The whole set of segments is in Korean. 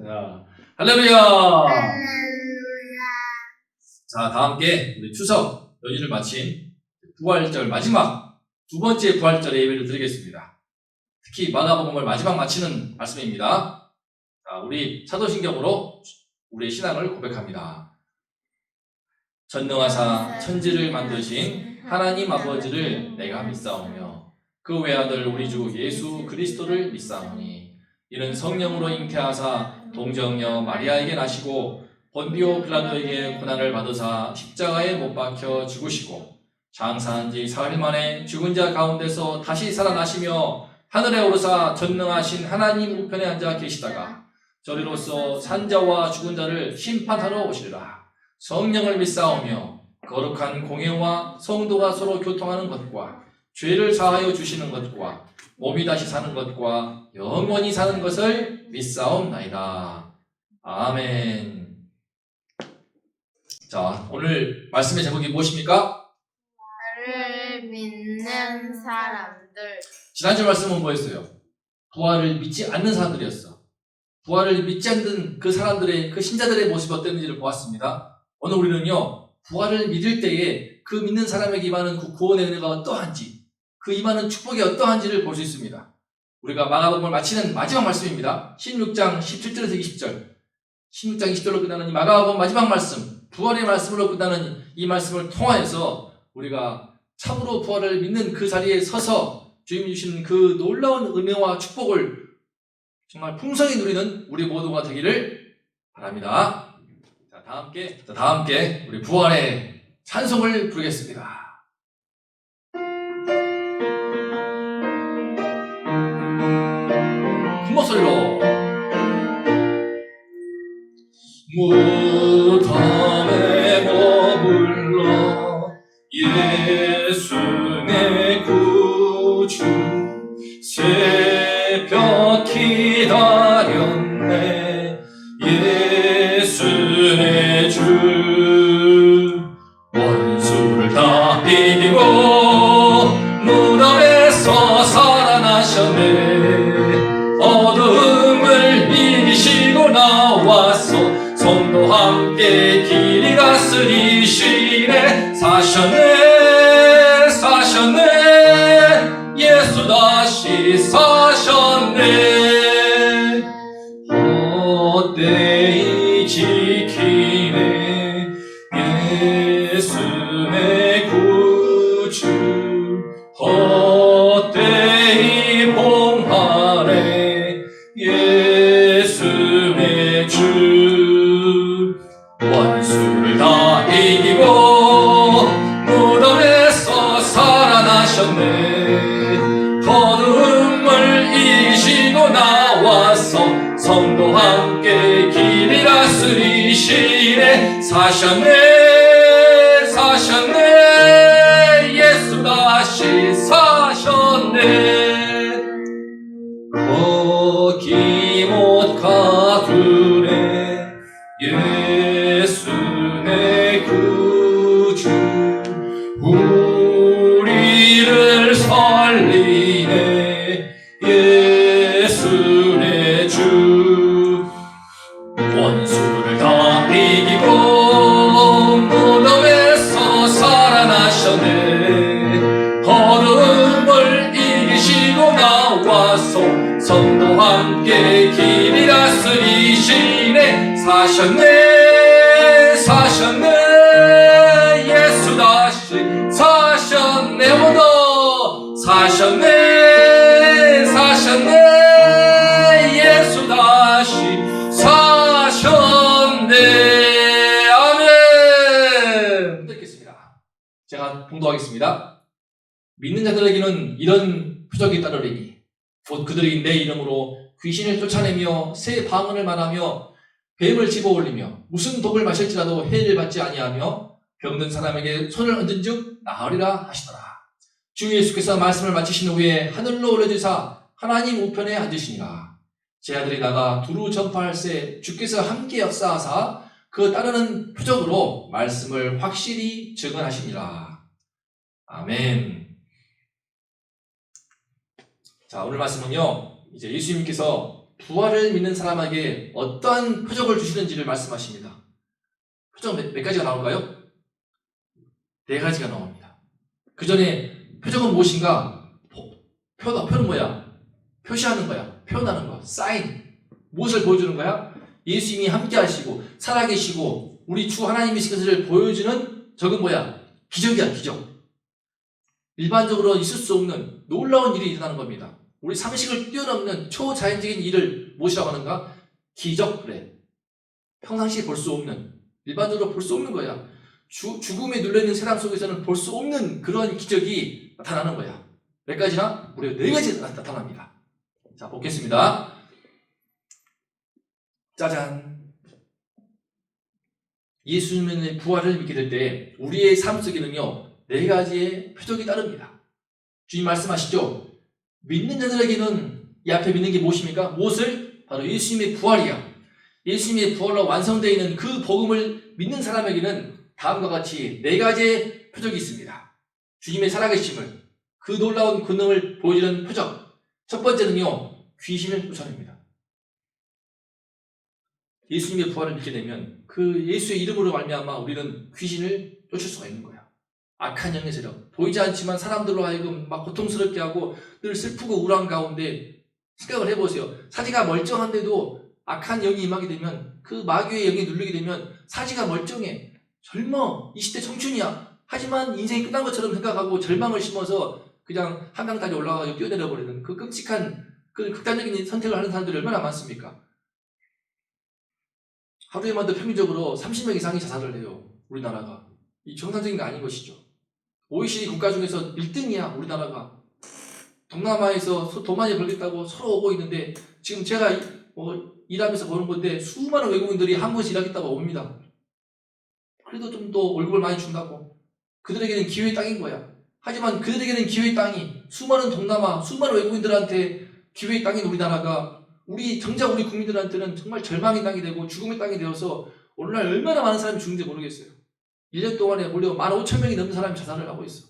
할렐루야! 할렐루야. 자, 다 함께 우리 추석 연휴를 마친 부활절 마지막 두 번째 부활절의 예배를 드리겠습니다. 특히 마가복음을 마지막 마치는 말씀입니다. 자, 우리 사도신경으로 우리의 신앙을 고백합니다. 전능하사 천지를 만드신 하나님 아버지를 내가 믿사오며 그 외아들 우리 주 예수 그리스도를 믿사오니 이는 성령으로 잉태하사 동정녀 마리아에게 나시고 본디오 빌라도에게 고난을 받으사 십자가에 못 박혀 죽으시고 장사한 지 사흘 만에 죽은 자 가운데서 다시 살아나시며 하늘에 오르사 전능하신 하나님 우편에 앉아 계시다가 저리로서 산자와 죽은 자를 심판하러 오시리라. 성령을 믿사오며 거룩한 공예와 성도가 서로 교통하는 것과 죄를 사하여 주시는 것과 몸이 다시 사는 것과 영원히 사는 것을 믿사옵나이다. 아멘. 자, 오늘 말씀의 제목이 무엇입니까? 나를 믿는 사람들. 지난주 말씀은 뭐였어요? 부활을 믿지 않는 사람들이었어. 부활을 믿지 않는 그 사람들의, 그 신자들의 모습이 어땠는지를 보았습니다. 오늘 우리는요, 부활을 믿을 때에 그 믿는 사람에게 임하는 그 구원의 은혜가 어떠한지, 그 임하는 축복이 어떠한지를 볼 수 있습니다. 우리가 마가복음을 마치는 마지막 말씀입니다. 16장 17절에서 20절. 16장 20절로 끝나는 이 마가복음 마지막 말씀, 부활의 말씀으로 끝나는 이 말씀을 통하여서 우리가 참으로 부활을 믿는 그 자리에 서서 주님이 주시는 그 놀라운 은혜와 축복을 정말 풍성히 누리는 우리 모두가 되기를 바랍니다. 자, 다 함께 우리 부활의 찬송을 부르겠습니다. 큰 목소리로 무덤에 머물러 예수 내 구주 새벽 기다렸네 예수 내 주 원수를 다 이기고 무덤에서 살아나셨네 어둠을 이기시고 나와서 성도 함께 길이 다스리시네 사셨네 예수 다시 사셨네 헛되이 지키네 예수 내 구주 헛되이 봉하네 예수 내 주 원수를 다 이기고 무덤에서 살아나셨네 어둠을 이기시고 나와서 성도 함께 길이 다스리시네 사셨네 예수 다시 사셨네 거기 못 가두네 예수 내 구주 우리를 살리네 예수 내 주 원수를 다 이기고 무덤에서 살아나셨네 어둠을 이기시고 나와서 성도 함께 길이 다스리시네 사셨네 예수 다시 사셨네 오더 사셨네 예수 다시 사셨네 아멘. 듣겠습니다. 제가 봉도하겠습니다. 믿는 자들에게는 이런 표적이 따르리니 곧 그들이 내 이름으로 귀신을 쫓아내며 새 방언을 말하며 뱀을 집어올리며 무슨 독을 마실지라도 해를 받지 아니하며 병든 사람에게 손을 얹은즉 나으리라 하시더라. 주 예수께서 말씀을 마치신 후에 하늘로 올려주사 하나님 우편에 앉으시니라. 제 아들이 나가 두루 전파할새 주께서 함께 역사하사 그 따르는 표적으로 말씀을 확실히 증언하시니라. 아멘. 자, 오늘 말씀은요, 이제 예수님께서 부활을 믿는 사람에게 어떠한 표적을 주시는지를 말씀하십니다. 표적 몇 가지가 나올까요? 4가지가 나옵니다. 그 전에 표적은 무엇인가? 표는 뭐야? 표시하는 거야. 표현하는 거야. 사인. 무엇을 보여주는 거야? 예수님이 함께 하시고 살아계시고 우리 주 하나님이신 것을 보여주는 적은 뭐야? 기적이야, 기적. 일반적으로 있을 수 없는 놀라운 일이 일어나는 겁니다. 우리 상식을 뛰어넘는 초자연적인 일을 무엇이라고 하는가? 기적, 그래. 평상시에 볼 수 없는, 일반적으로 볼 수 없는 거야. 죽음에 눌려있는 세상 속에서는 볼 수 없는 그런 기적이 나타나는 거야. 몇 가지나? 무려 4가지 나타납니다. 자, 보겠습니다. 짜잔. 예수님의 부활을 믿게 될 때 우리의 삶 속에는요 4가지의 표적이 따릅니다. 주님 말씀하시죠. 믿는 자들에게는 이 앞에 믿는 게 무엇입니까? 무엇을? 바로 예수님의 부활이야. 예수님의 부활로 완성되어 있는 그 복음을 믿는 사람에게는 다음과 같이 4가지의 표적이 있습니다. 주님의 살아계심을, 그 놀라운 권능을 보여주는 표적. 첫 번째는요 귀신을 쫓아냅니다. 예수님의 부활을 믿게 되면 그 예수의 이름으로 말미암아 우리는 귀신을 쫓을 수가 있는 거야. 악한 영의 세력, 보이지 않지만 사람들로 하여금 막 고통스럽게 하고 늘 슬프고 우울한 가운데 생각을 해보세요. 사지가 멀쩡한데도 악한 영이 임하게 되면 그 마귀의 영이 눌리게 되면 사지가 멀쩡해. 젊어. 20대 청춘이야. 하지만 인생이 끝난 것처럼 생각하고 절망을 심어서 그냥 한강다리 올라가서 뛰어내려 버리는 그 끔찍한 그 극단적인 선택을 하는 사람들이 얼마나 많습니까? 하루에만도 평균적으로 30명 이상이 자살을 해요. 우리나라가. 이 정상적인 거 아닌 것이죠. OECD 국가 중에서 1등이야 우리나라가. 동남아에서 돈 많이 벌겠다고 서로 오고 있는데 지금 제가 일하면서 보는 건데 수많은 외국인들이 한국에서 일하겠다고 옵니다. 그래도 좀 더 월급을 많이 준다고. 그들에게는 기회의 땅인 거야. 하지만 그들에게는 기회의 땅이 수많은 동남아, 수많은 외국인들한테 기회의 땅인 우리나라가 정작 우리 국민들한테는 정말 절망의 땅이 되고 죽음의 땅이 되어서 오늘날 얼마나 많은 사람이 죽는지 모르겠어요. 1년 동안에 무려 15,000명이 넘는 사람이 자살을 하고 있어.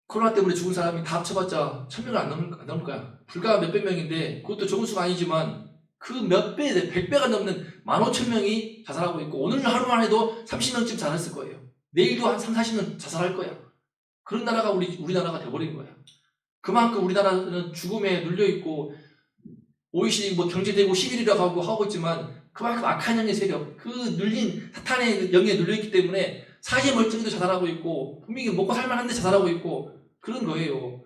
코로나 때문에 죽은 사람이 다 합쳐봤자 1,000명을 안 넘을 거야. 불과 몇백 명인데 그것도 적은 수가 아니지만 그 몇 배, 100배가 넘는 15,000명이 자살하고 있고 오늘 하루만 해도 30명쯤 자살했을 거예요. 내일도 한 3, 40명 자살할 거야. 그런 나라가 우리나라가 돼버린 거야. 그만큼 우리나라는 죽음에 눌려있고 OECD 경제대국 11위라고 하고 있지만 그만큼 악한 영의 세력, 그 눌린 사탄의 영에 눌려있기 때문에 사지 멀쩡히도 자살하고 있고 분명히 먹고 살만한데 자살하고 있고 그런 거예요.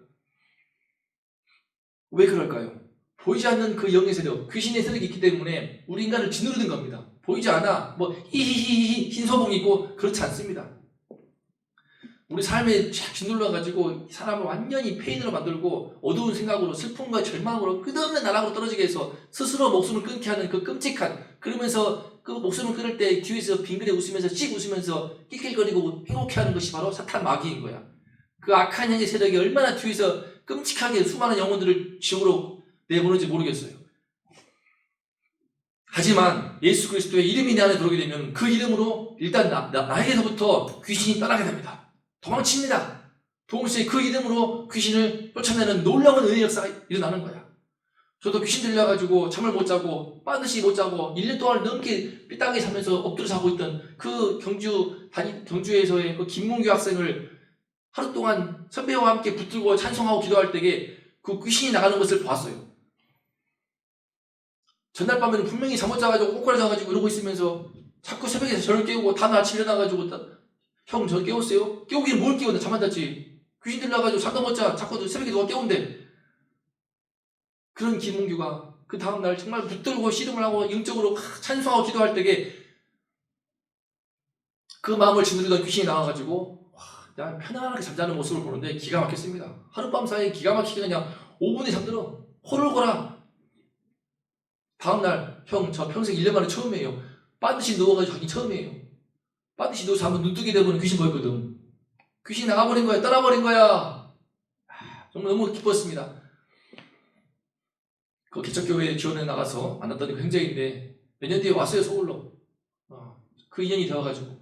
왜 그럴까요? 보이지 않는 그 영의 세력, 귀신의 세력이 있기 때문에 우리 인간을 짓누르는 겁니다. 보이지 않아. 히히히히 흰소봉 입고 그렇지 않습니다. 우리 삶에 쫙 짓눌러가지고 사람을 완전히 페인으로 만들고 어두운 생각으로 슬픔과 절망으로 끝없는 나락으로 떨어지게 해서 스스로 목숨을 끊게 하는 그 끔찍한, 그러면서 그 목숨을 끊을 때 뒤에서 빙그레 웃으면서 씩 웃으면서 낄낄거리고 행복해하는 것이 바로 사탄 마귀인 거야. 그 악한 영의 세력이 얼마나 뒤에서 끔찍하게 수많은 영혼들을 지옥으로 내보는지 모르겠어요. 하지만 예수 그리스도의 이름이 내 안에 들어오게 되면 그 이름으로 일단 나에게서부터 귀신이 떠나게 됩니다. 도망칩니다. 동시에 그 이름으로 귀신을 쫓아내는 놀라운 은혜의 역사가 일어나는 거야. 저도 귀신 들려가지고 잠을 못 자고 반드시 못 자고 1년 동안 넘게 삐딱하게 자면서 엎드려 자고 있던 그 경주에서의 그 김문규 학생을 하루 동안 선배와 함께 붙들고 찬송하고 기도할 때에 그 귀신이 나가는 것을 봤어요. 전날 밤에는 분명히 잠 못 자가지고 꼬꾸라져가지고 이러고 있으면서 자꾸 새벽에 저를 깨우고 다음날 아침에 일어나가지고 형 저 깨웠어요? 깨우기는 뭘 깨웠나? 잠 안 잤지. 귀신 들려가지고 잠도 못 자. 자꾸 새벽에 누가 깨운대. 그런 김문규가 그 다음날 정말 붙들고 씨름을 하고 영적으로 찬송하고 기도할 때에 그 마음을 짓누르던 귀신이 나와가지고 야, 편안하게 잠자는 모습을 보는데 기가 막혔습니다. 하룻밤 사이에 기가 막히게 그냥 5분에 잠들어. 호를 거라. 다음날 형 저 평생 1년 만에 처음이에요. 반드시 누워가지고 자기 처음이에요. 반드시 누워서 한번 눈 뜨게 되면 귀신 보였거든. 귀신이 나가버린 거야. 떠나버린 거야. 정말 너무 기뻤습니다. 그 개척교회에 지원해 나가서 만났던 그 형제인데 몇 년 뒤에 왔어요. 서울로. 그 인연이 되어가지고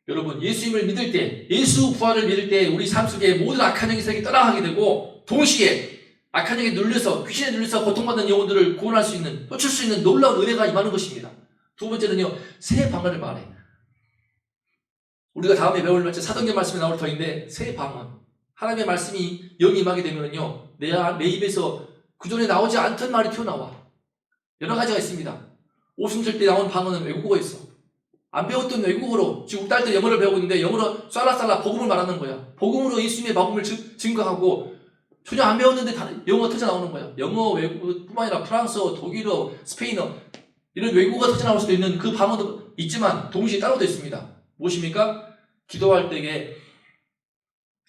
여러분 예수님을 믿을 때, 예수 부활을 믿을 때 우리 삶 속에 모든 악한 영의 세력이 떠나가게 되고 동시에 악한 영에 눌려서 귀신에 눌려서 고통받는 영혼들을 구원할 수 있는, 쫓을 수 있는 놀라운 은혜가 임하는 것입니다. 두 번째는요, 새 방언을 말해. 우리가 다음에 배울 말씀 사도행전 말씀에 나올 터인데 새 방언. 하나님의 말씀이 영이 임하게 되면요, 내 입에서 그전에 나오지 않던 말이 튀어나와. 여러 가지가 있습니다. 오순절 때 나온 방언은 외국어였어. 안 배웠던 외국어로 지금 우리 딸들 영어를 배우고 있는데 영어로 쌀라쌀라 복음을 말하는 거야. 복음으로 예수님의 복음을 증거하고 전혀 안 배웠는데 영어가 터져 나오는 거야. 영어 외국어뿐만 아니라 프랑스어, 독일어, 스페인어 이런 외국어가 터져 나올 수도 있는 그 방언도 있지만 동시에 따로도 있습니다. 무엇입니까? 기도할 때에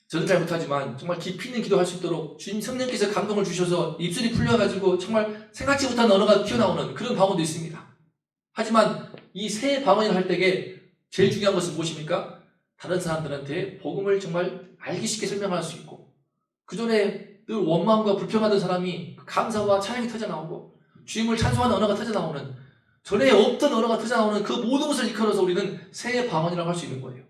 저는 잘 못하지만 정말 깊이 있는 기도할 수 있도록 주님 성령께서 감동을 주셔서 입술이 풀려가지고 정말 생각지 못한 언어가 튀어나오는 그런 방언도 있습니다. 하지만 이 새 방언을 할 때에 제일 중요한 것은 무엇입니까? 다른 사람들한테 복음을 정말 알기 쉽게 설명할 수 있고 그전에 늘 원망과 불평하던 사람이 감사와 찬양이 터져나오고 주님을 찬송하는 언어가 터져나오는 전에 없던 언어가 터져나오는 그 모든 것을 이끌어서 우리는 새 방언이라고 할 수 있는 거예요.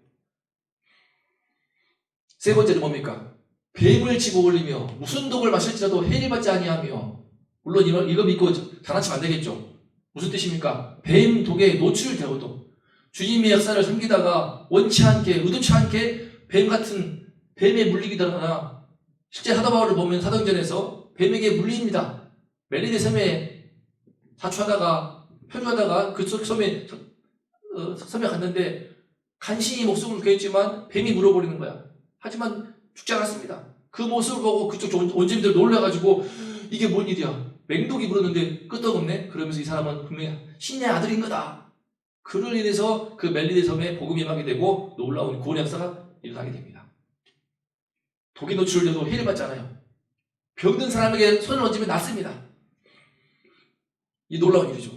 세 번째는 뭡니까? 뱀을 집어 올리며 무슨 독을 마실지라도 해를 받지 아니하며 물론 이거 믿고 장난치면 안 되겠죠. 무슨 뜻입니까? 뱀 독에 노출되어도 주님의 역사를 섬기다가 원치 않게 의도치 않게 뱀에 물리기다나 실제 사도 바울을 보면 사도행전에서 뱀에게 물립니다. 멜리데 섬에 사추하다가 표류하다가 그 섬에 갔는데 간신히 목숨을 구했지만 뱀이 물어버리는 거야. 하지만 죽지 않았습니다. 그 모습을 보고 그쪽 원주민들 놀라가지고 이게 뭔 일이야? 맹독이 물었는데 끄떡없네? 그러면서 이 사람은 분명히 신의 아들인 거다. 그를 인해서 그 멜리데 섬에 복음이 임하게 되고 놀라운 구원의 역사가 일어나게 됩니다. 독이 노출돼도 해를 받지 않아요. 병든 사람에게 손을 얹으면 낫습니다. 이 놀라운 일이죠.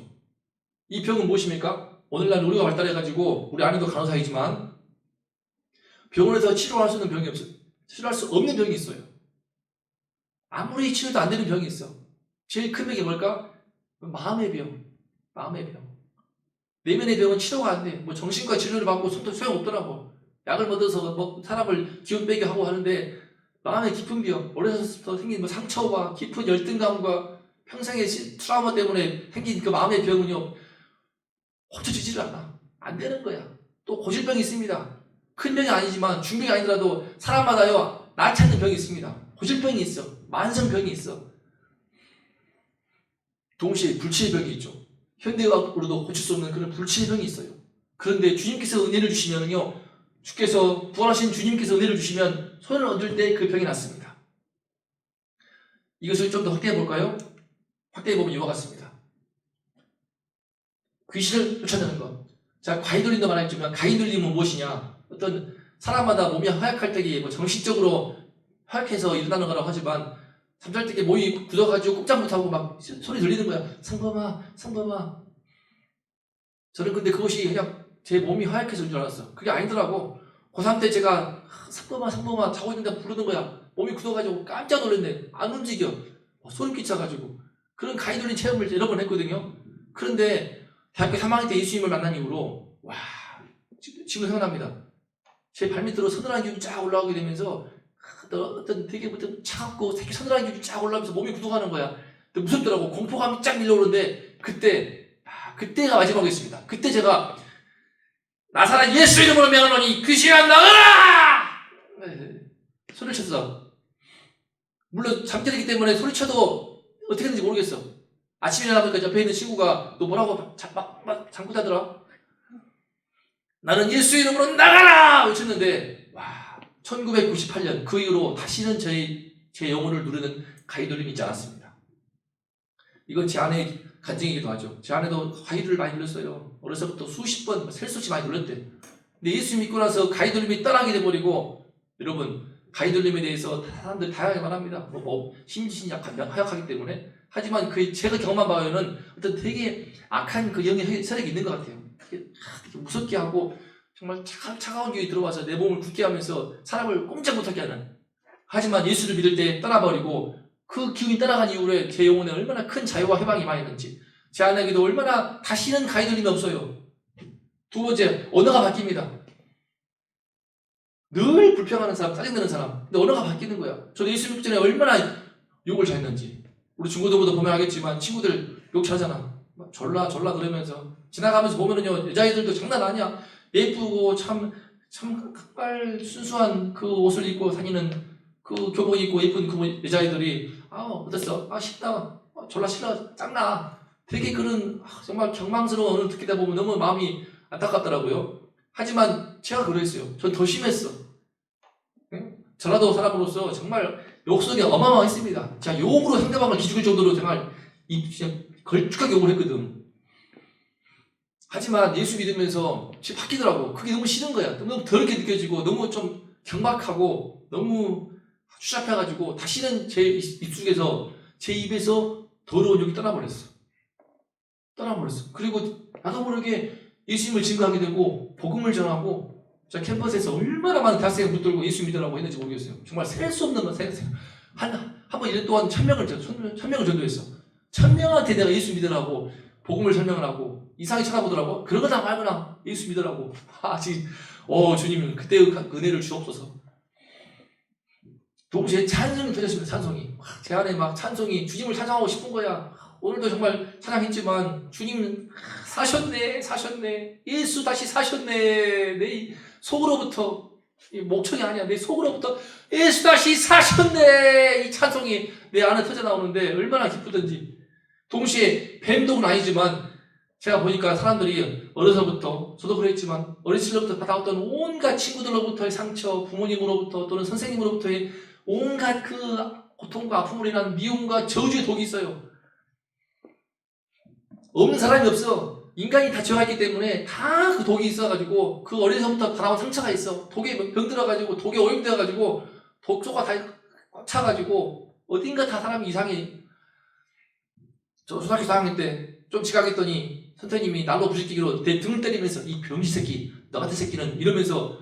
이 병은 무엇입니까? 오늘날 의료가 발달해가지고 우리 아내도 간호사이지만 병원에서 치료할 수 있는 병이 없어요. 치료할 수 없는 병이 있어요. 아무리 치료도 안 되는 병이 있어. 제일 큰 병이 뭘까? 마음의 병. 마음의 병. 내면의 병은 치료가 안 돼. 뭐 정신과 치료를 받고 소용없더라고. 약을 먹어서 사람을 기운 빼게 하고 하는데 마음의 깊은 병, 어려서부터 생긴 상처와 깊은 열등감과 평생의 트라우마 때문에 생긴 그 마음의 병은요, 고쳐지지를 않아. 안 되는 거야. 또 고질병이 있습니다. 큰 병이 아니지만 중병이 아니더라도 사람마다요 나 찾는 병이 있습니다. 고질병이 있어. 만성병이 있어. 동시에 불치의 병이 있죠. 현대의학으로도 고칠 수 없는 그런 불치의 병이 있어요. 그런데 주님께서 은혜를 주시면요, 주께서 부활하신 주님께서 은혜를 주시면 손을 얹을 때 그 병이 낫습니다. 이것을 좀 더 확대해 볼까요? 확대해 보면 이와 같습니다. 귀신을 쫓아내는 것. 자, 가이돌림도 말했지만 가이돌림은 무엇이냐? 어떤 사람마다 몸이 허약할 때에 정신적으로 허약해서 일어나는 거라고 하지만 잠잘 때 몸이 굳어가지고 꼼짝 못하고 막 소리 들리는 거야. 상범아. 저는 근데 그것이 그냥 제 몸이 허약해서인 줄 알았어. 그게 아니더라고. 고3 때 제가 상범아 자고 있는데 부르는 거야. 몸이 굳어가지고 깜짝 놀랐네. 안 움직여. 소름 끼쳐가지고. 그런 가이돌린 체험을 여러 번 했거든요. 그런데 대학교 3학년 때 예수님을 만난 이후로 와, 지금 생각납니다. 제 발밑으로 서늘한 기운이 쫙 올라오게 되면서 어떤 되게 차갑고 되게 서늘한 기운이 쫙 올라오면서 몸이 굳어가는 거야. 무섭더라고. 공포감이 쫙 밀려오는데 그때가 마지막이었습니다. 그때 제가 나사렛 예수 이름으로 명하노니 귀신아 나가라! 소리를 쳤어. 물론 잠들었기 때문에 소리쳐도 어떻게 했는지 모르겠어. 아침에 일어나보니까 옆에 있는 친구가 너 뭐라고 막 장구다더라. 나는 예수 이름으로 나가라! 외쳤는데 1998년 그 이후로 다시는 제 영혼을 누르는 가이돌림이 있지 않았습니다. 이건 제 아내의 간증이기도 하죠. 제 아내도 가이돌을 많이 눌렀어요. 어려서부터 수십 번, 셀 수 없이 많이 눌렀대. 근데 예수 믿고 나서 가이돌림이 떠나게 돼버리고, 여러분, 가이돌림에 대해서 사람들 다양하게 말합니다. 심신이 허약하기 때문에. 하지만 제가 경험한 바에는 어떤 되게 악한 그 영의 세력이 있는 것 같아요. 되게 무섭게 하고, 정말 차가운 기운이 들어와서 내 몸을 굳게 하면서 사람을 꼼짝 못하게 하는. 하지만 예수를 믿을 때 떠나버리고 그 기운이 떠나간 이후에 제 영혼에 얼마나 큰 자유와 해방이 많이 있는지, 제 아내에게도 얼마나 다시는 가이돌림이 없어요. 두 번째, 언어가 바뀝니다. 늘 불평하는 사람, 짜증내는 사람. 근데 언어가 바뀌는 거야. 저도 예수 믿기 전에 얼마나 욕을 잘했는지. 우리 중고등부도 보면 알겠지만 친구들 욕 잘하잖아. 막 졸라 그러면서 지나가면서 보면은요, 여자애들도 장난 아니야. 예쁘고 참 정말 순수한 그 옷을 입고 다니는 그 교복 입고 예쁜 그 여자애들이 어땠어? 싫다. 졸라 싫어. 짱나. 되게 그런 정말 경망스러운 언어를 듣게 되다 보면 너무 마음이 안타깝더라고요. 하지만 제가 그랬어요. 전 더 심했어. 응? 전라도 사람으로서 정말 욕설이 어마어마했습니다. 제가 욕으로 상대방을 기죽일 정도로 정말 걸쭉하게 욕을 했거든. 하지만 예수 믿으면서 지금 바뀌더라고. 그게 너무 싫은 거야. 너무 더럽게 느껴지고 너무 좀 경박하고 너무 추잡해가지고 다시는 제 입속에서 제 입에서 더러운 욕이 떠나버렸어. 그리고 나도 모르게 예수님을 증거하게 되고 복음을 전하고 저 캠퍼스에서 얼마나 많은 대학생을 붙들고 예수 믿으라고 했는지 모르겠어요. 정말 셀 수 없는 건 한번 1년 동안 1000명을 전도했어. 1000명한테 내가 예수 믿으라고 복음을 설명을 하고 이상하게 쳐다보더라고. 그러거나 말거나 예수 믿으라고. 지금 주님 그때의 은혜를 주옵소서. 동시에 찬송이 터졌습니다. 찬송이. 제 안에 막 찬송이 주님을 찬양하고 싶은 거야. 오늘도 정말 찬양했지만 주님 사셨네. 예수 다시 사셨네. 내 속으로부터 목청이 아니야. 내 속으로부터 예수 다시 사셨네. 이 찬송이 내 안에 터져 나오는데 얼마나 기쁘든지. 동시에 뱀독은 아니지만 제가 보니까 사람들이 어려서부터 저도 그랬지만 어렸을 때부터 받아왔던 온갖 친구들로부터의 상처, 부모님으로부터 또는 선생님으로부터의 온갖 그 고통과 아픔으로 인한 미움과 저주의 독이 있어요. 없는 사람이 없어. 인간이 다 죄화했기 때문에 다 그 독이 있어가지고 그 어려서부터 받아온 상처가 있어. 독에 병들어가지고 독에 오염되어가지고 독소가 다 차가지고 어딘가 다 사람이 이상해. 저 초등학교 4학년 때 좀 지각했더니 선생님이 날로 부시키기로 내 등을 때리면서 이 병신 새끼, 너 같은 새끼는 이러면서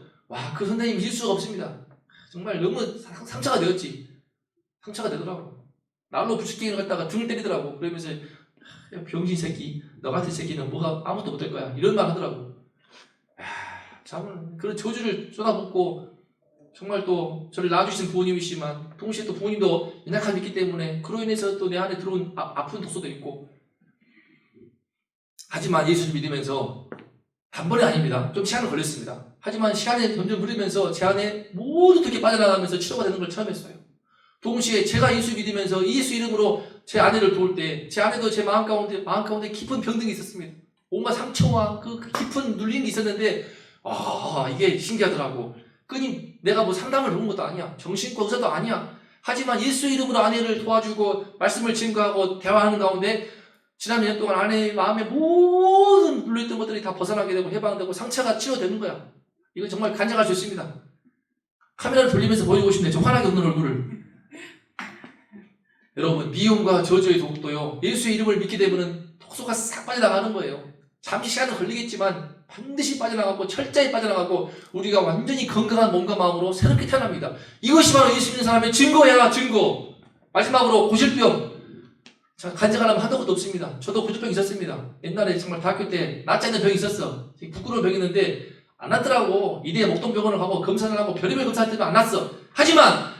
그 선생님 잊을 수가 없습니다. 정말 너무 상처가 되었지. 상처가 되더라고. 날로 부시키기를 갖다가 등을 때리더라고. 그러면서 병신 새끼, 너 같은 새끼는 뭐가 아무것도 못할 거야. 이런 말 하더라고. 참 그런 저주를 쏟아붓고 정말 또 저를 낳아주신 부모님이시지만 동시에 또 부모님도 연약함이 있기 때문에 그로 인해서 또 내 안에 들어온 아픈 독소도 있고. 하지만 예수를 믿으면서 단번에 아닙니다. 좀 시간이 걸렸습니다. 하지만 시간이 점점 흐르면서 제 안에 모두 그렇게 빠져나가면서 치료가 되는 걸 처음 했어요. 동시에 제가 예수 믿으면서 예수 이름으로 제 아내를 도울 때 제 아내도 제 마음 가운데 깊은 병등이 있었습니다. 온갖 상처와 그 깊은 눌린 게 있었는데 이게 신기하더라고. 끈이 내가 뭐 상담을 놓은 것도 아니야. 정신과 의사도 아니야. 하지만 예수 이름으로 아내를 도와주고 말씀을 증거하고 대화하는 가운데 지난 몇 년 동안 아내의 마음에 모든 눌려있던 것들이 다 벗어나게 되고 해방되고 상처가 치료되는 거야. 이건 정말 간증할 수 있습니다. 카메라를 돌리면서 보이고 싶네. 저 환하게 웃는 얼굴을. 여러분, 미움과 저주의 독도요. 예수의 이름을 믿게 되면 독소가 싹 빠져나가는 거예요. 잠시 시간은 걸리겠지만 반드시 빠져나가고 철저히 빠져나가고 우리가 완전히 건강한 몸과 마음으로 새롭게 태어납니다. 이것이 바로 예수 믿는 사람의 증거야. 증거. 마지막으로 고질병. 간증하려면 한도 것도 없습니다. 저도 고질병 있었습니다. 옛날에 정말 대학교 때 낫지 않는 병이 있었어. 부끄러운 병이 있는데 안 낫더라고. 이대 목동병원을 가고 검사를 하고 별의별 검사할 때도 안 낫어. 하지만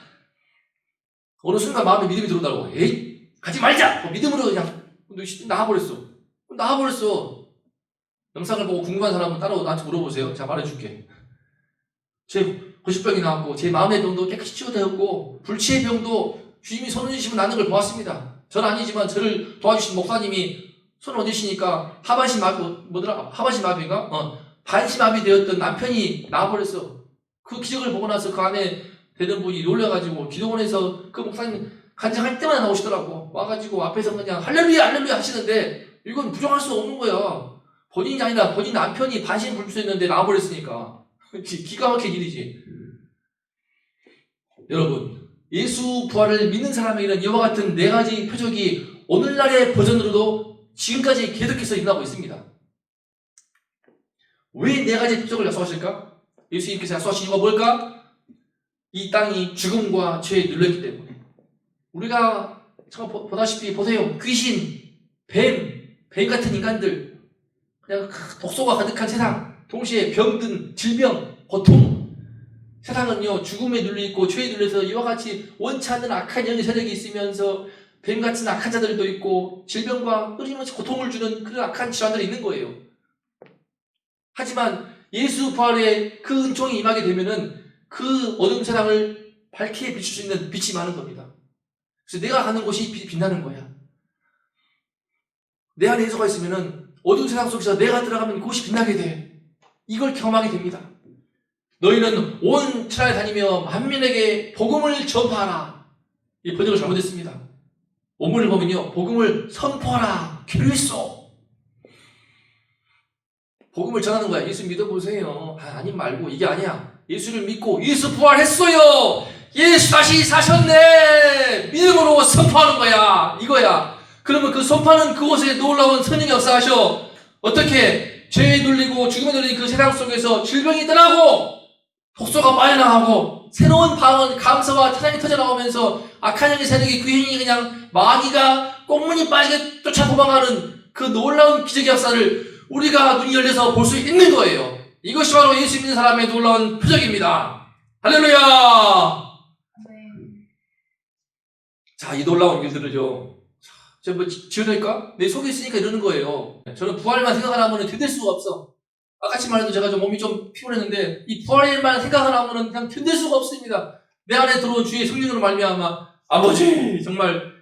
어느 순간 마음에 믿음이 들어오더라고. 에이 가지 말자. 믿음으로 그냥 나와버렸어. 영상을 보고 궁금한 사람은 따로 나한테 물어보세요. 제가 말해줄게. 제 고질병이 나왔고 제 마음의 병도 깨끗이 치유되었고 불치의 병도 주님이 손을 주시면 나는 걸 보았습니다. 저는 아니지만 저를 도와주신 목사님이 손을 얹으시니까 하반신마비인가? 반신마비 되었던 남편이 나와버렸어. 그 기적을 보고 나서 그 안에 되는 분이 놀라가지고 기도원에서 그 목사님 간증할 때마다 나오시더라고. 와가지고 앞에서 그냥 할렐루야 할렐루야 하시는데 이건 부정할 수 없는 거야. 본인이 아니라 본인 남편이 반신불수했는데 나와버렸으니까. 기가 막힌 일이지. 여러분, 예수 부활을 믿는 사람에게는 이와 같은 4가지 표적이 오늘날의 버전으로도 지금까지 계속해서 일어나고 있습니다. 왜 4가지 표적을 약속하실까? 예수님께서 약속하신 이유가 뭘까? 이 땅이 죽음과 죄에 눌렸기 때문에. 우리가 보다시피 보세요. 귀신, 뱀 같은 인간들, 그냥 독소가 가득한 세상, 동시에 병든 질병, 고통, 세상은요, 죽음에 눌려있고 죄에 눌려서 이와 같이 원치 않는 악한 영의 세력이 있으면서 뱀같은 악한 자들도 있고 질병과 끊임없이 고통을 주는 그런 악한 질환들이 있는 거예요. 하지만 예수 부활의 그 은총이 임하게 되면은 그 어두운 세상을 밝게 비출 수 있는 빛이 많은 겁니다. 그래서 내가 가는 곳이 빛나는 거야. 내 안에 예수가 있으면은 어두운 세상 속에서 내가 들어가면 그곳이 빛나게 돼. 이걸 경험하게 됩니다. 너희는 온 천하에 다니며 만민에게 복음을 전파하라. 이 번역을 잘못했습니다. 원문을 보면요, 복음을 선포하라. 교류했어. 복음을 전하는 거야. 예수 믿어보세요. 아님 말고 이게 아니야. 예수를 믿고 예수 부활했어요. 예수 다시 사셨네. 믿음으로 선포하는 거야. 이거야. 그러면 그 선포하는 그곳에 놀라운 성령이 역사하셔. 어떻게? 죄에 눌리고 죽음에 눌린 그 세상 속에서 질병이 떠나고 독소가 빠져나가고 새로운 방언, 감사와 찬양이 터져나오면서 악한 영의 세력이 그 행위 그냥 마귀가 꽁무니 빠지게 쫓아 도망가는 그 놀라운 기적의 역사를 우리가 눈이 열려서 볼 수 있는 거예요. 이것이 바로 예수 믿는 사람의 놀라운 표적입니다. 할렐루야! 자, 이 놀라운 일들을요. 제가 뭐 지어낼까? 내 속에 있으니까 이러는 거예요. 저는 부활만 생각하면 견딜 수가 없어. 아까치 말해도 제가 좀 몸이 좀 피곤했는데 이 부활일만 생각하면 그냥 견딜 수가 없습니다. 내 안에 들어온 주의 성령으로 말미암아 아버지 정말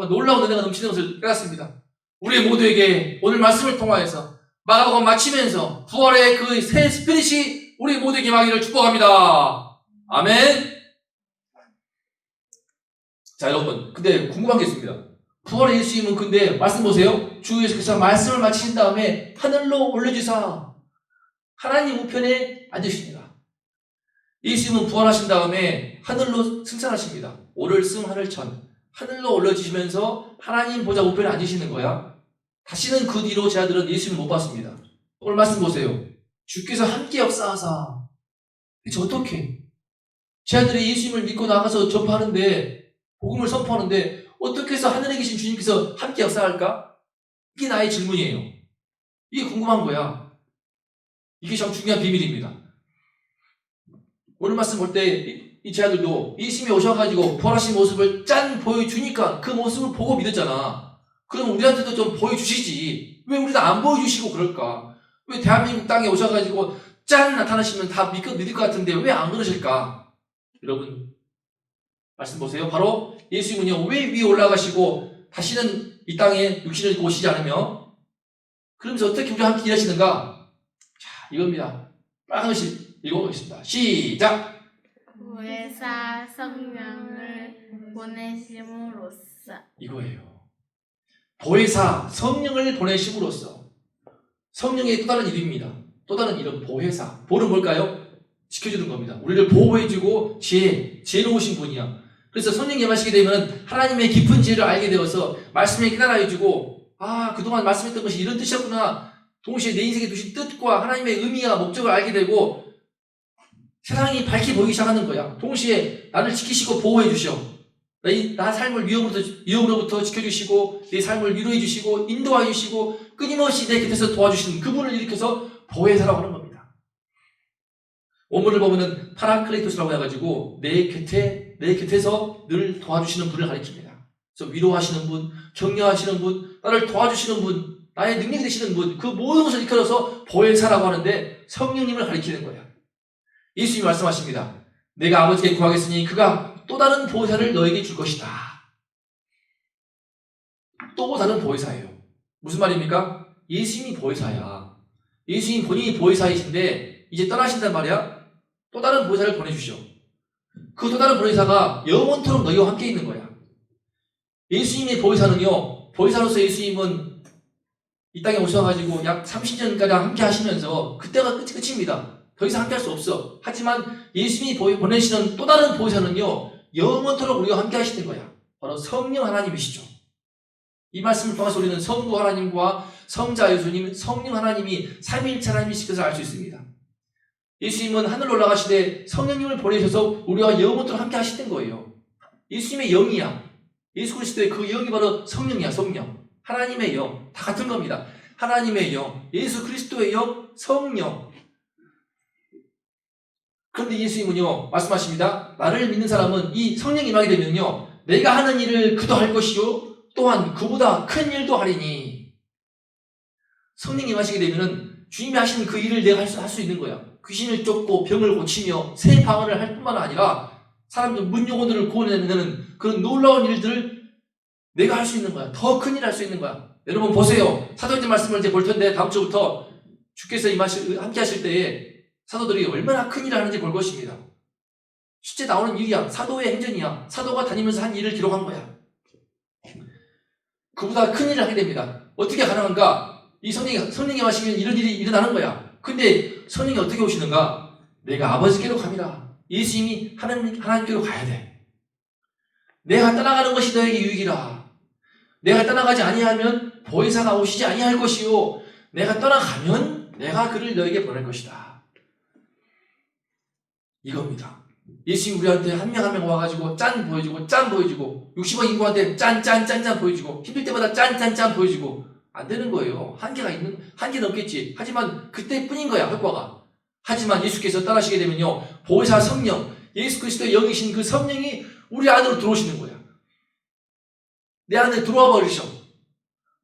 놀라운 은혜가 넘치는 것을 깨닫습니다. 우리 모두에게 오늘 말씀을 통하여서 마가복음 마치면서 부활의 그 새 스피릿이 우리 모두에게 임하기를 축복합니다. 아멘. 자 여러분, 근데 궁금한 게 있습니다. 부활의 예수님은 근데 말씀 보세요. 주 예수께서 말씀을 마치신 다음에 하늘로 올려주사 하나님 우편에 앉으십니다. 예수님은 부활하신 다음에 하늘로 승천하십니다. 오를 승 하늘천, 하늘로 올려주시면서 하나님 보좌 우편에 앉으시는 거야. 다시는 그 뒤로 제 아들은 예수님을 못 봤습니다. 오늘 말씀 보세요. 주께서 함께 역사하사. 대체 어떻게? 제 아들이 예수님을 믿고 나가서 전파하는데, 복음을 선포하는데 어떻게 해서 하늘에 계신 주님께서 함께 역사할까? 이게 나의 질문이에요. 이게 궁금한 거야. 이게 참 중요한 비밀입니다. 오늘 말씀 볼 때 이 제 아들도 예수님이 오셔가지고 부활하신 모습을 짠 보여주니까 그 모습을 보고 믿었잖아. 그럼 우리한테도 좀 보여주시지. 왜 우리도 안 보여주시고 그럴까? 왜 대한민국 땅에 오셔가지고 짠 나타나시면 다 믿을 것 같은데 왜 안 그러실까? 여러분 말씀 보세요. 바로 예수님은요, 왜 위에 올라가시고 다시는 이 땅에 육신을 입고 오시지 않으며 그러면서 어떻게 우리와 함께 일하시는가? 자, 이겁니다. 빨간 글씨 읽어보겠습니다. 시작! 보혜사 성령을 보내심으로써. 이거예요. 보혜사 성령을 보내심으로써. 성령의 또 다른 이름입니다. 또 다른 이름 보혜사. 보는 뭘까요? 지켜주는 겁니다. 우리를 보호해주고 지혜로우신 분이야. 그래서 성령이 임하시게 되면 하나님의 깊은 지혜를 알게 되어서 말씀에 깨달아 해주고 그동안 말씀했던 것이 이런 뜻이었구나. 동시에 내 인생에 두신 뜻과 하나님의 의미와 목적을 알게 되고 세상이 밝게 보이기 시작하는 거야. 동시에 나를 지키시고 보호해 주셔. 나 삶을 위험으로부터 지켜주시고 내 삶을 위로해 주시고 인도해 주시고 끊임없이 내 곁에서 도와주시는 그분을 일으켜서 보혜사라고 하는 겁니다. 원문을 보면은 파라클레이토스라고 해가지고 내 곁에서 늘 도와주시는 분을 가리킵니다. 그래서 위로하시는 분, 격려하시는 분, 나를 도와주시는 분, 나의 능력이 되시는 분, 그 모든 것을 이끌어서 보혜사라고 하는데 성령님을 가리키는 거예요. 예수님이 말씀하십니다. 내가 아버지께 구하겠으니 그가 또 다른 보혜사를 너에게 줄 것이다. 또 다른 보혜사예요. 무슨 말입니까? 예수님이 보혜사야. 예수님 본인이 보혜사이신데 이제 떠나신단 말이야. 또 다른 보혜사를 보내주셔. 그 또 다른 보혜사가 영원토록 너희와 함께 있는 거야. 예수님의 보혜사는요, 보혜사로서 예수님은 이 땅에 오셔가지고 약 30년가량 함께 하시면서 그때가 끝입니다. 더 이상 함께 할 수 없어. 하지만 예수님이 보내시는 또 다른 보혜사는요, 영원토록 우리와 함께 하시는 거야. 바로 성령 하나님이시죠. 이 말씀을 통해서 우리는 성부 하나님과 성자 예수님, 성령 하나님이 삼위일체 하나님이신 것을 알 수 있습니다. 예수님은 하늘로 올라가시되 성령님을 보내셔서 우리와 영원토록 함께 하시는 거예요. 예수님의 영이야. 예수 그리스도의 그 영이 바로 성령이야. 성령. 하나님의 영. 다 같은 겁니다. 하나님의 영, 예수 그리스도의 영, 성령. 그런데 예수님은요 말씀하십니다. 나를 믿는 사람은 이 성령이 임하게 되면요 내가 하는 일을 그도 할 것이요 또한 그보다 큰 일도 하리니. 성령이 임하시게 되면은 주님이 하시는 그 일을 내가 할 수 있는 거야. 귀신을 쫓고 병을 고치며 새 방언을 할 뿐만 아니라 사람들 문영혼들을 구원해내는 그런 놀라운 일들을 내가 할 수 있는 거야. 더 큰 일을 할 수 있는 거야. 여러분 보세요. 사도행전 말씀을 이제 볼 텐데 다음 주부터 주께서 함께 하실 때에 사도들이 얼마나 큰 일을 하는지 볼 것입니다. 실제 나오는 일이야. 사도의 행전이야. 사도가 다니면서 한 일을 기록한 거야. 그보다 큰 일을 하게 됩니다. 어떻게 가능한가? 이 성령이 마시면 이런 일이 일어나는 거야. 근데 성령이 어떻게 오시는가? 내가 아버지께로 갑니다. 예수님이 하나님께로 가야 돼. 내가 떠나가는 것이 너에게 유익이라. 내가 떠나가지 아니하면 보혜사가 오시지 아니할 것이요 내가 떠나가면 내가 그를 너에게 보낼 것이다. 이겁니다. 예수님 우리한테 한 명 한 명 와가지고 짠 보여주고 60억 인구한테 짠 보여주고 힘들 때마다 짠 보여주고 안 되는 거예요. 한계는 없겠지. 하지만 그때뿐인 거야 효과가. 하지만 예수께서 떠나시게 되면요 보혜사 성령 예수 그리스도의 영이신 그 성령이 우리 안으로 들어오시는 거야. 내 안에 들어와 버리셔.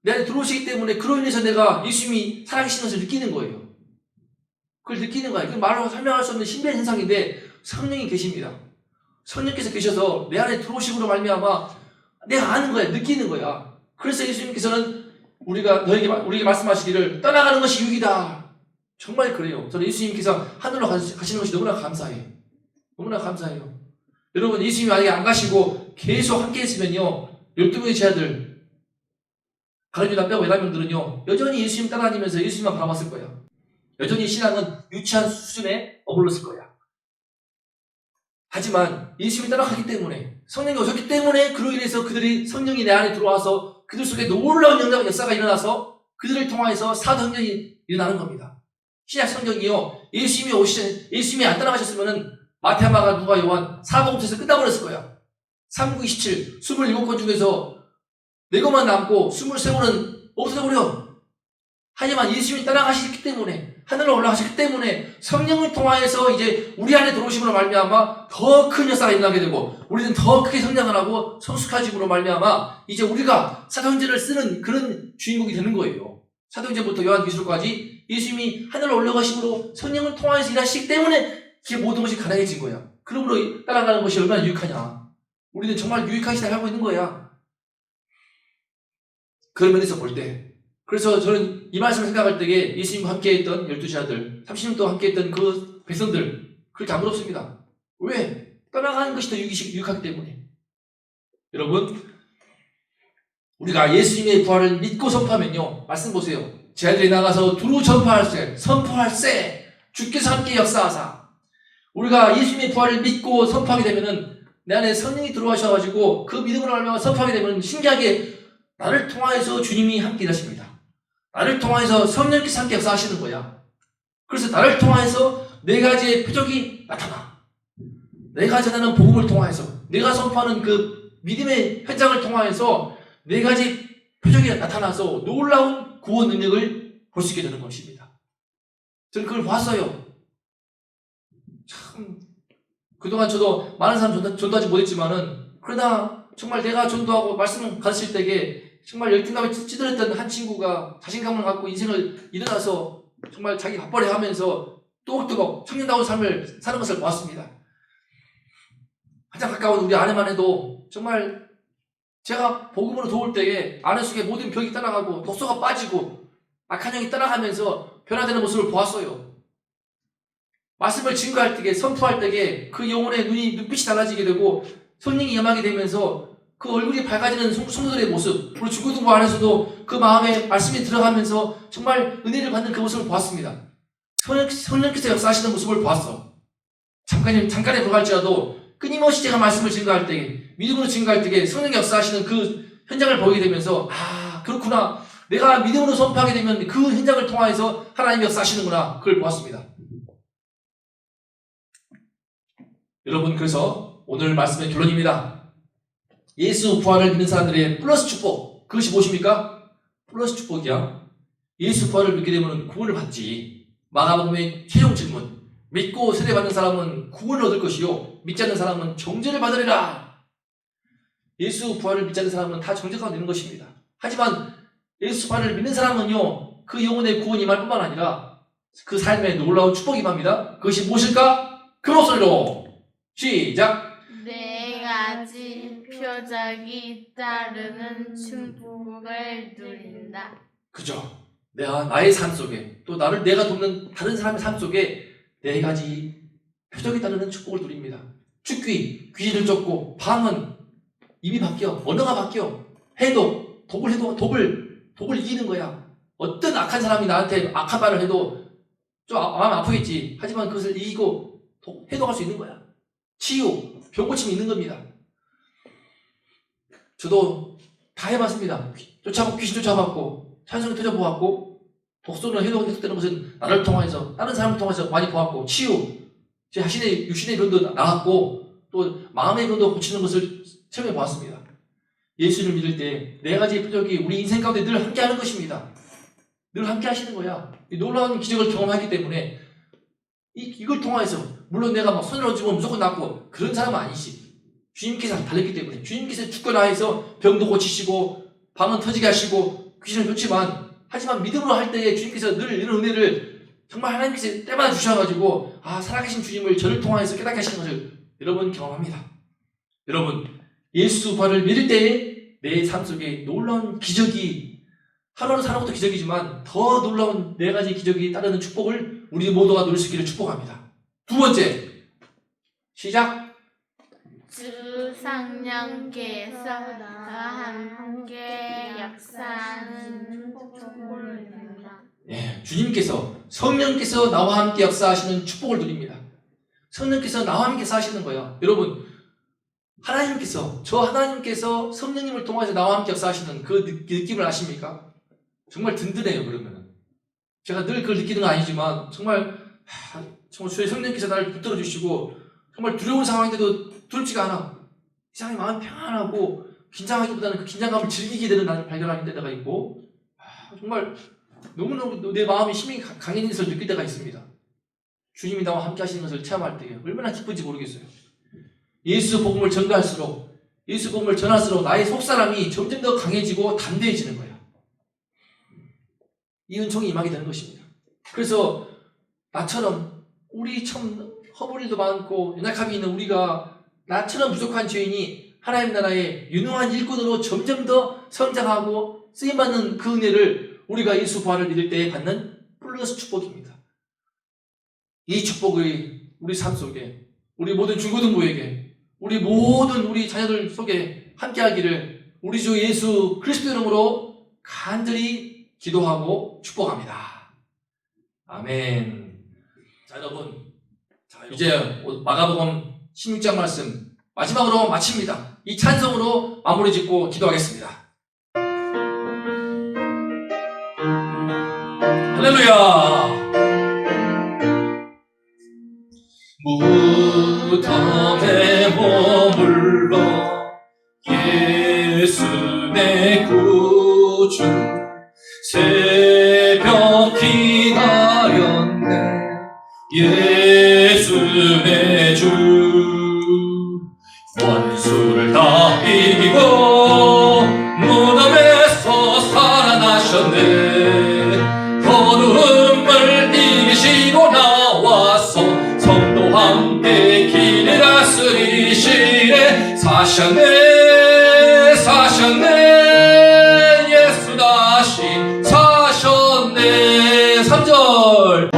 내 안에 들어오시기 때문에 그로 인해서 내가 예수님이 살아계신 것을 느끼는 거예요. 그걸 느끼는 거야. 그 말로 설명할 수 없는 신비한 현상인데 성령이 계십니다. 성령께서 계셔서 내 안에 들어오심으로 말미암아 내가 아는 거야. 느끼는 거야. 그래서 예수님께서는 우리에게 말씀하시기를 떠나가는 것이 유익이다. 정말 그래요. 저는 예수님께서 하늘로 가시는 것이 너무나 감사해요. 너무나 감사해요. 여러분 예수님이 만약에 안 가시고 계속 함께 했으면요 12명의 제자들 가룟유다 빼고 11명들은요 여전히 예수님 따라다니면서 예수님만 바라봤을 거예요. 여전히 신앙은 유치한 수준에 머물렀을 거야. 하지만 예수님이 따라가기 때문에 성령이 오셨기 때문에 그로 인해서 그들이 성령이 내 안에 들어와서 그들 속에 놀라운 역사가 일어나서 그들을 통하여서 사도행전이 일어나는 겁니다. 신약 성경이요 예수님이 안 따라가셨으면은 마태, 마가, 누가, 요한 사복음서에서 끝나버렸을 거야. 3, 9, 27 27권 중에서 4권만 남고 23권은 없어져버려. 하지만 예수님이 따라가시기 때문에 하늘로 올라가시기 때문에 성령을 통하여서 이제 우리 안에 들어오심으로 말미암아 더 큰 역사가 일어나게 되고 우리는 더 크게 성장을 하고 성숙해짐으로 말미암아 이제 우리가 사도행전을 쓰는 그런 주인공이 되는 거예요. 사도행전부터 요한계시록까지 예수님이 하늘로 올라가심으로 성령을 통하여서 일하시기 때문에 이게 모든 것이 가능해진 거야. 그러므로 따라가는 것이 얼마나 유익하냐. 우리는 정말 유익한 시대를 하고 있는 거야. 그런 면에서 볼 때 그래서 저는 이 말씀을 생각할 때에 예수님과 함께했던 12제자들 30년 동안 함께했던 그 백성들 그렇게 안 부럽습니다. 왜? 떠나가는 것이 더 유익하기 때문에. 여러분 우리가 예수님의 부활을 믿고 선포하면요 말씀 보세요. 제자들이 나가서 두루 선포할세 주께서 함께 역사하사. 우리가 예수님의 부활을 믿고 선포하게 되면은 내 안에 성령이 들어와셔가지고 그 믿음으로 알면 선포하게 되면 신기하게 나를 통하여서 주님이 함께 일하십니다. 나를 통하여서 성령께서 함께 역사하시는 거야. 그래서 나를 통하여서 4가지의 표적이 나타나. 내가 전하는 복음을 통하여서 내가 선포하는 그 믿음의 현장을 통하여서 4가지 표적이 나타나서 놀라운 구원 능력을 볼 수 있게 되는 것입니다. 저는 그걸 봤어요. 참 그동안 저도 많은 사람 전도하지 못했지만은 그러나 정말 내가 전도하고 말씀을 가르칠 때에 정말 열등감에 찌들었던 한 친구가 자신감을 갖고 인생을 일어나서 정말 자기 밥벌이 하면서 또박또박 청년다운 삶을 사는 것을 보았습니다. 가장 가까운 우리 아내만 해도 정말 제가 복음으로 도울 때에 아내 속에 모든 벽이 떠나가고 독소가 빠지고 악한 영이 떠나가면서 변화되는 모습을 보았어요. 말씀을 증거할 때에 선포할 때에 그 영혼의 눈빛이 달라지게 되고 성령이 임하게 되면서 그 얼굴이 밝아지는 성도들의 모습, 우리 중고등부 안에서도 그 마음에 말씀이 들어가면서 정말 은혜를 받는 그 모습을 보았습니다. 성령께서 역사하시는 모습을 보았어. 잠깐에 불과할지라도 끊임없이 제가 말씀을 증거할 때에 믿음으로 증거할 때에 성령이 역사하시는 그 현장을 보게 되면서 그렇구나. 내가 믿음으로 선포하게 되면 그 현장을 통하여서 하나님이 역사하시는구나. 그걸 보았습니다. 여러분 그래서 오늘 말씀의 결론입니다. 예수 부활을 믿는 사람들의 플러스 축복 그것이 무엇입니까? 플러스 축복이야. 예수 부활을 믿게 되면 구원을 받지. 마가복음의 최종 질문 믿고 세례받는 사람은 구원을 얻을 것이요 믿지 않는 사람은 정죄를 받으리라. 예수 부활을 믿지 않는 사람은 다 정죄가 되는 것입니다. 하지만 예수 부활을 믿는 사람은요, 그 영혼의 구원이 임할 뿐만 아니라 그 삶에 놀라운 축복이 임합니다. 그것이 무엇일까? 그 목소리로 시작! 네 가지 표적이 따르는 축복을 누린다. 그죠? 나의 삶 속에, 또 내가 돕는 다른 사람의 삶 속에 네 가지 표적이 따르는 축복을 누립니다. 죽귀, 귀신을 쫓고, 방언, 입이 바뀌어, 언어가 바뀌어, 해독, 독을 이기는 거야. 어떤 악한 사람이 나한테 악한 말을 해도 좀 마음 아프겠지. 하지만 그것을 이기고 해독할 수 있는 거야. 치유, 병 고침이 있는 겁니다. 저도 다 해봤습니다. 귀신 쫓아봤고, 찬성을 터져보았고, 독소를 해독되는 것은 나를 통해서, 다른 사람을 통해서 많이 보았고, 치유, 제 자신의 육신의 병도 나았고, 또 마음의 병도 고치는 것을 체험해 보았습니다. 예수를 믿을 때 네 가지 표적이 우리 인생 가운데 늘 함께 하는 것입니다. 늘 함께 하시는 거야. 이 놀라운 기적을 경험하기 때문에 이걸 통해서, 물론 내가 막 손을 얹으면 무조건 낫고 그런 사람은 아니지. 주님께서 달렸기 때문에, 주님께서 주권하에서 병도 고치시고 방언 터지게 하시고 귀신을 쫓지만, 하지만 믿음으로 할 때에 주님께서 늘 이런 은혜를 정말 하나님께서 때마다 주셔가지고, 살아계신 주님을 저를 통하여서 깨닫게 하시는 것을 여러분 경험합니다. 여러분, 예수 부활을 믿을 때에 내 삶 속에 놀라운 기적이, 하루하루 사는 것도 기적이지만 더 놀라운 네 가지 기적이 따르는 축복을 우리 모두가 누릴 수 있기를 축복합니다. 두 번째, 시작! 주 성령께서 나와 함께 역사하는 축복을 누린다. 주님께서, 성령께서 나와 함께 역사하시는 축복을 누립니다. 성령께서 나와 함께 역사하시는 거예요. 여러분, 저 하나님께서 성령님을 통해서 나와 함께 역사하시는 그 느낌을 아십니까? 정말 든든해요. 그러면 제가 늘 그걸 느끼는 건 아니지만 정말 저의 성령께서 나를 붙들어 주시고, 정말 두려운 상황인데도 두렵지가 않아. 이상하게 마음이 평안하고 긴장하기보다는 그 긴장감을 즐기게 되는 나를 발견하는 데가 있고, 정말 너무너무 내 마음이 힘이 강해진 것을 느낄 때가 있습니다. 주님이 나와 함께 하시는 것을 체험할 때 얼마나 기쁜지 모르겠어요. 예수 복음을 전가할수록, 예수 복음을 전할수록 나의 속사람이 점점 더 강해지고 담대해지는 거예요. 이 은총이 임하게 되는 것입니다. 그래서 나처럼, 우리 참 허물일도 많고 연약함이 있는 우리가, 나처럼 부족한 죄인이 하나님 나라의 유능한 일꾼으로 점점 더 성장하고 쓰임받는 그 은혜를 우리가 예수 부활을 믿을 때에 받는 플러스 축복입니다. 이 축복을 우리 삶 속에, 우리 모든 중고등부에게, 우리 자녀들 속에 함께하기를 우리 주 예수 그리스도 이름으로 간절히 기도하고 축복합니다. 아멘. 자, 여러분, 이제 마가복음 16장 말씀 마지막으로 마칩니다. 이 찬송으로 마무리 짓고 기도하겠습니다. 할렐루야. 무덤에 머물러 예수 내 구주, 새벽 기다렸네 예수 내 주. 원수를 다 이기고 무덤에서 살아나셨네. 거두음을 이기시고 나와서 성도와 함께 길을 다스리시네. 사셨네 예수 다시 사셨네. 3절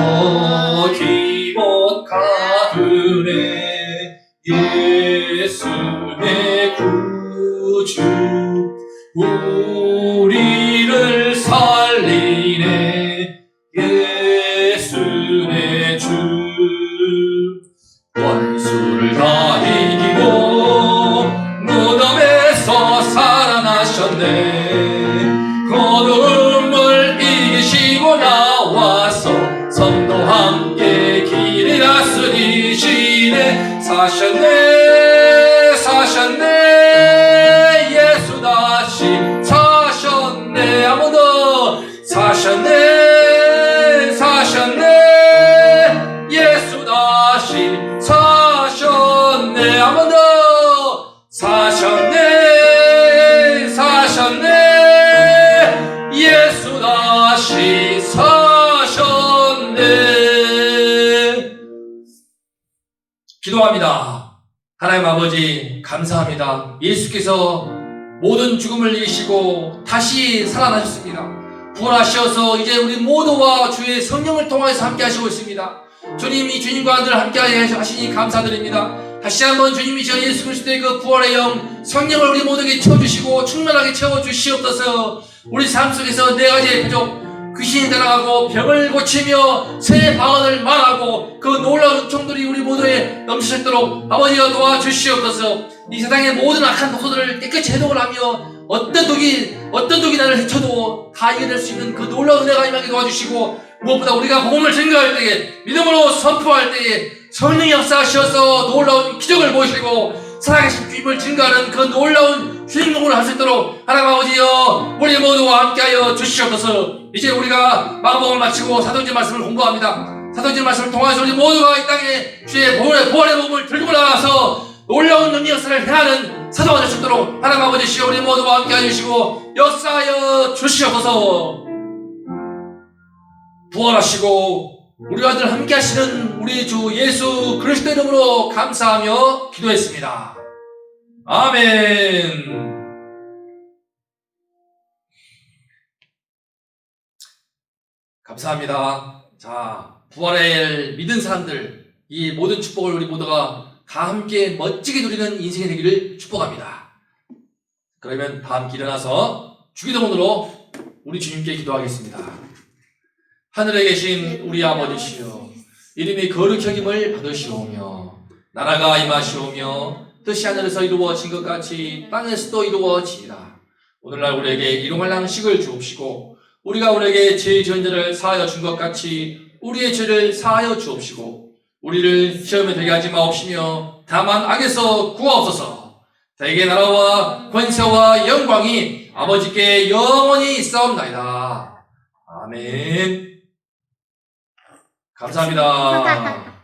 기복 가두네 예수 내 구주, 우리를 살리네 예수 내 주. 원수를 다 이기고 무덤에서 살아나셨네. 거두음을 이기시고 나와서 성도와 함께 길을 다스리시네. 사셨네 예수 다시 사셨네. 한 번 더. 사셨네 예수 다시 다시 사셨네. 기도합니다. 하나님 아버지 감사합니다. 예수께서 모든 죽음을 이기시고 다시 살아나셨습니다. 부활하셔서 이제 우리 모두와 주의 성령을 통해서 함께 하시고 있습니다. 주님이 주님과 늘 함께 하시니 감사드립니다. 다시 한번 주님이 저 예수 그리스도의 그 부활의 영 성령을 우리 모두에게 채워주시고 충만하게 채워주시옵소서. 우리 삶 속에서 네 가지의 표적, 귀신이 따라가고 병을 고치며 새 방언을 말하고 그 놀라운 은총들이 우리 모두에 넘치도록 아버지가 도와주시옵소서. 이 세상의 모든 악한 독소들을 깨끗이 해독을 하며 어떤 독이 나를 해쳐도 다 이겨낼 수 있는 그 놀라운 은혜가 임하게 도와주시고, 무엇보다 우리가 복음을 증거할 때에, 믿음으로 선포할 때에 성령이 역사하셔서 놀라운 기적을 보시고 살아계신 주님을 증거하는 그 놀라운 주인공을 할 수 있도록 하나님 아버지여 우리 모두와 함께하여 주시옵소서. 이제 우리가 마가복음을 마치고 사도행전 말씀을 공부합니다. 사도행전 말씀을 통해서 우리 모두가 이 땅에 주의 부활의 복음을 들고 나가서 놀라운 능력 역사를 행하는 사도가 될 수 있도록 하나님 아버지시여 우리 모두와 함께하여 주시고 역사하여 주시옵소서. 부활하시고 우리와 늘 함께 하시는 우리 주 예수 그리스도 이름으로 감사하며 기도했습니다. 아멘. 감사합니다. 자, 부활을 믿은 사람들, 이 모든 축복을 우리 모두가 다 함께 멋지게 누리는 인생이 되기를 축복합니다. 그러면 다 함께 일어나서 주기도문으로 우리 주님께 기도하겠습니다. 하늘에 계신 우리 아버지시여, 이름이 거룩히 여김을 받으시오며 나라가 임하시오며 뜻이 하늘에서 이루어진 것 같이 땅에서도 이루어지이다. 오늘날 우리에게 일용할 양식을 주옵시고 우리가 우리에게 죄 지은 자를 사하여 준 것 같이 우리의 죄를 사하여 주옵시고 우리를 시험에 들게 하지 마옵시며 다만 악에서 구하옵소서. 대개 나라와 권세와 영광이 아버지께 영원히 있사옵나이다. 아멘. 감사합니다.